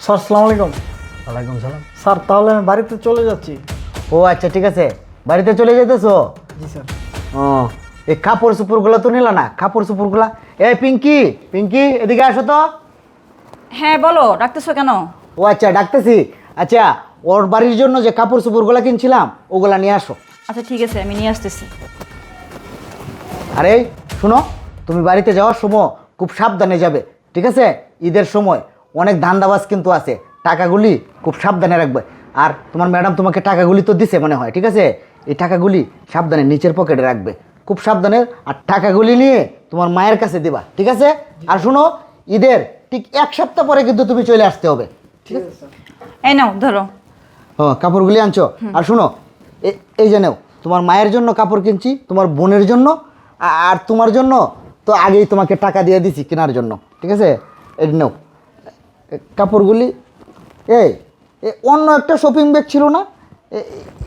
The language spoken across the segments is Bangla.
স্যার আসসালামু আলাইকুম। ওয়ালাইকুম সালাম। স্যার তাহলে আমি বাড়িতে চলে যাচ্ছি। ও আচ্ছা, ঠিক আছে, বাড়িতে চলে যেতেছো? জি স্যার। ও, এই কাপড় চোপড়গুলো তো নিলা না? কাপড় চোপড়গুলা, এই পিঙ্কি, পিঙ্কি এদিকে আসো তো। হ্যাঁ বলো, ডাকতেছো কেন? ও আচ্ছা, ডাকতেছি। আচ্ছা, ওর বাড়ির জন্য যে কাপড় চোপড়গুলো কিনছিলাম ওগুলা নিয়ে আসো। আচ্ছা ঠিক আছে, আমি নিয়ে আসতেছি। আরে শুনো, তুমি বাড়িতে যাওয়ার সময় খুব সাবধানে যাবে, ঠিক আছে? ঈদের সময় অনেক ধান্দাবাজ কিন্তু আছে, টাকাগুলি খুব সাবধানে রাখবে। আর তোমার ম্যাডাম তোমাকে টাকাগুলি তো দিছে মনে হয়, ঠিক আছে? এই টাকাগুলি সাবধানে নিচের পকেটে রাখবে, খুব সাবধানে। আর টাকাগুলি নিয়ে তোমার মায়ের কাছে দিবা, ঠিক আছে? আর শুনো, ঈদের ঠিক 1 সপ্তাহ পরে কিন্তু তুমি চলে আসতে হবে। ঠিক আছে স্যার। এই নাও ধরো। হ্যাঁ, কাপড়গুলি আনছো। আর শুনো, এই যে নাও, তোমার মায়ের জন্য কাপড় কিনছি, তোমার বোনের জন্য, আর তোমার জন্য তো আগেই তোমাকে টাকা দিয়ে দিছি কেনার জন্য, ঠিক আছে? এই নাও কাপড়গুলি। এই অন্য একটা শপিং ব্যাগ ছিল না?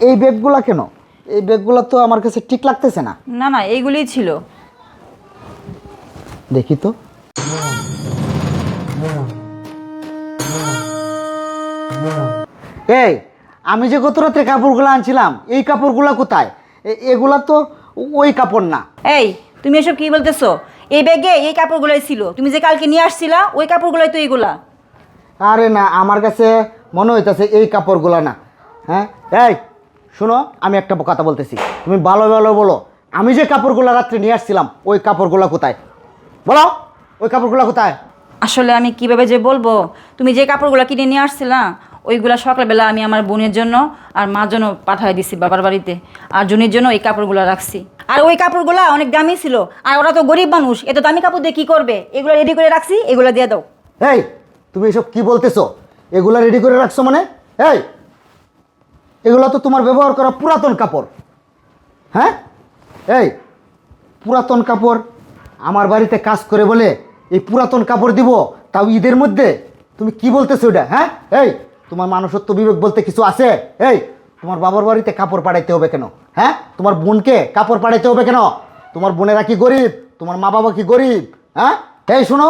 এই ব্যাগগুলা কেন? এই ব্যাগগুলো তো আমার কাছে ঠিক লাগতেছে না। না না, এইগুলিই ছিল। দেখি তো। এই আমি যে গত রাত্রে কাপড়গুলো আনছিলাম, এই কাপড়গুলো কোথায়? এগুলা তো ওই কাপড় না। এই তুমি এসব কি বলতেছো? এই ব্যাগে এই কাপড়গুলোই ছিল, তুমি যে কালকে নিয়ে আসছিলা ওই কাপড়গুলোই তো এইগুলা। আরে না, আমার কাছে মনে হইতেছে এই কাপড়গুলো না। হ্যাঁ, এই শোনো, আমি একটা কথা বলতেছি, তুমি ভালো ভালো বলো, আমি যে কাপড়গুলো রাত্রে নিয়ে আসছিলাম ওই কাপড়গুলো কোথায়? বলো, ওই কাপড়গুলো কোথায়? আসলে আমি কিভাবে যে বলবো, তুমি যে কাপড়গুলো কিনে নিয়ে আসছিলা ওইগুলা সকালবেলা আমি আমার বোনের জন্য আর মার জন্য পাঠিয়ে দিছি বাবার বাড়িতে, আর জুনির জন্য এই কাপড়গুলো রাখছি। আর ওই কাপড়গুলো অনেক দামি ছিল, আর ওরা তো গরিব মানুষ, এত দামি কাপড় দিয়ে কী করবে? এগুলো রেডি করে রাখছি, এগুলো দিয়ে দাও। এই তুমি এসব কি বলতেছো? এগুলা রেডি করে রাখছো মানে? এই এগুলো তো তোমার ব্যবহার করা পুরাতন কাপড়। হ্যাঁ, এই পুরাতন কাপড় আমার বাড়িতে কাজ করে বলে এই পুরাতন কাপড় দিব, তাও ঈদের মধ্যে? তুমি কি বলতেছো এটা? হ্যাঁ, এই তোমার মানুষত্ব বিবেক বলতে কিছু আছে? এই তোমার বাবার বাড়িতে কাপড় পাঠাইতে হবে কেন? হ্যাঁ, তোমার বোনকে কাপড় পাঠাইতে হবে কেন? তোমার বোনেরা কি গরিব? তোমার মা বাবা কি গরিব? হ্যাঁ, এই শোনো,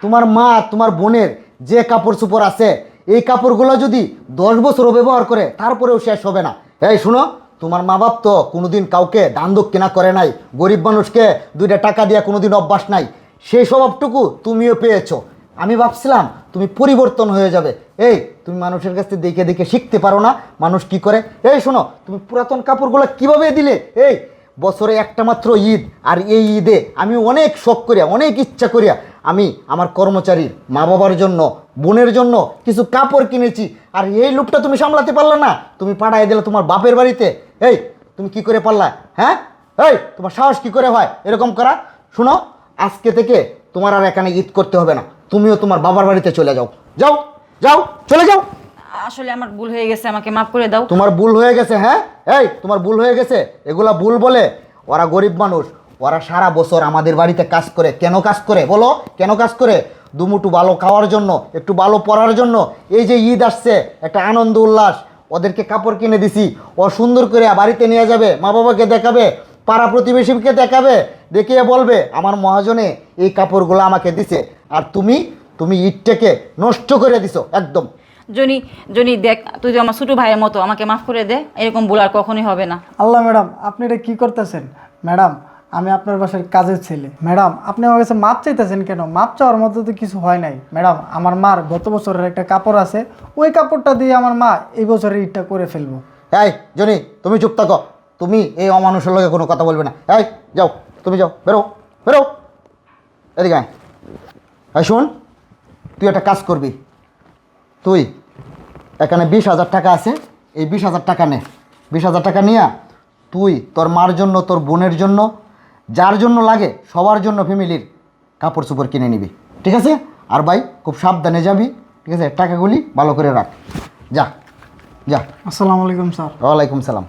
তোমার মা তোমার বোনের যে কাপড় চোপড় আছে এই কাপড়গুলো যদি 10 বছরও ব্যবহার করে তারপরেও শেষ হবে না। এই শোনো, তোমার মা বাপ তো কোনোদিন কাউকে দান দক্ষিণা করে নাই, গরিব মানুষকে 2টা টাকা দেওয়া কোনোদিন অভ্যাস নাই, সেই স্বভাবটুকু তুমিও পেয়েছো। আমি ভাবছিলাম তুমি পরিবর্তন হয়ে যাবে। এই তুমি মানুষের কাছ থেকে দেখে দেখে শিখতে পারো না মানুষ কি করে? এই শোনো, তুমি পুরাতন কাপড়গুলো কিভাবে দিলে? এই বছরে একটা মাত্র ঈদ, আর এই ঈদে আমি অনেক শখ করিয়া, অনেক ইচ্ছা করিয়া আমি আমার কর্মচারীর মা বাবার জন্য, বোনের জন্য কিছু কাপড় কিনেছি, আর এই লোকটা তুমি সামলাতে পারলা না, তুমি পাঠাই দিলে তোমার বাপের বাড়িতে। এই তুমি কি করে পারলা? হ্যাঁ, এই তোমার সাহস কি করে হয় এরকম করা? শোনো, আজকে থেকে তোমার আর এখানে ঈদ করতে হবে না, তুমিও তোমার বাবার বাড়িতে চলে যাও। যাও, যাও, চলে যাও। আসলে আমার ভুল হয়ে গেছে, আমাকে মাফ করে দাও। তোমার ভুল হয়ে গেছে? হ্যাঁ, এই তোমার ভুল হয়ে গেছে। এগুলা ভুল বলে? ওরা গরিব মানুষ, ওরা সারা বছর আমাদের বাড়িতে কাজ করে। কেন কাজ করে বলো? কেন কাজ করে? দুমুঠু ভালো খাওয়ার জন্য, একটু ভালো পড়ার জন্য। এই যে ঈদ আসছে, একটা আনন্দ উল্লাস, ওদেরকে কাপড় কিনে দিছি, ও সুন্দর করে বাড়িতে নিয়ে যাবে, মা বাবাকে দেখাবে, পাড়া প্রতিবেশীকে দেখাবে, দেখিয়ে বলবে আমার মহাজনে এই কাপড়গুলো আমাকে দিছে। আর তুমি তুমি ঈদটাকে নষ্ট করে দিছো একদম। জনি, জনি দেখ, তুই তো আমার ছোটো ভাইয়ের মতো, আমাকে মাফ করে দে, এরকম ভুল আর কখনোই হবে না। আল্লাহ ম্যাডাম, আপনি এটা কী করতেছেন? ম্যাডাম, আমি আপনার বাসার কাজের ছেলে। ম্যাডাম, আপনি আমার কাছে মাপ চাইতেছেন কেন? মাপ চাওয়ার মতো তো কিছু হয় নাই। ম্যাডাম, আমার মার গত বছরের একটা কাপড় আছে, ওই কাপড়টা দিয়ে আমার মা এই বছরের ঈদটা করে ফেলবো। এই জনি, তুমি চুপ থাকো, তুমি এই অমানুষের লগে কোনো কথা বলবে না। এই যাও, তুমি যাও, বেরো, বেরো, এদিকে আয়। এই শোন, তুই একটা কাজ করবি, তুই এখানে 20,000 টাকা আছে, এই 20,000 টাকা নে। 20,000 টাকা নিয়ে তুই তোর মার জন্য, তোর বোনের জন্য, যার জন্য লাগে সবার জন্য ফ্যামিলির কাপড় চোপড় কিনে নিবি, ঠিক আছে? আর ভাই খুব সাবধানে যাবি, ঠিক আছে? টাকাগুলি ভালো করে রাখ। যা, যা। আসসালামু আলাইকুম স্যার। ওয়ালাইকুম সালাম।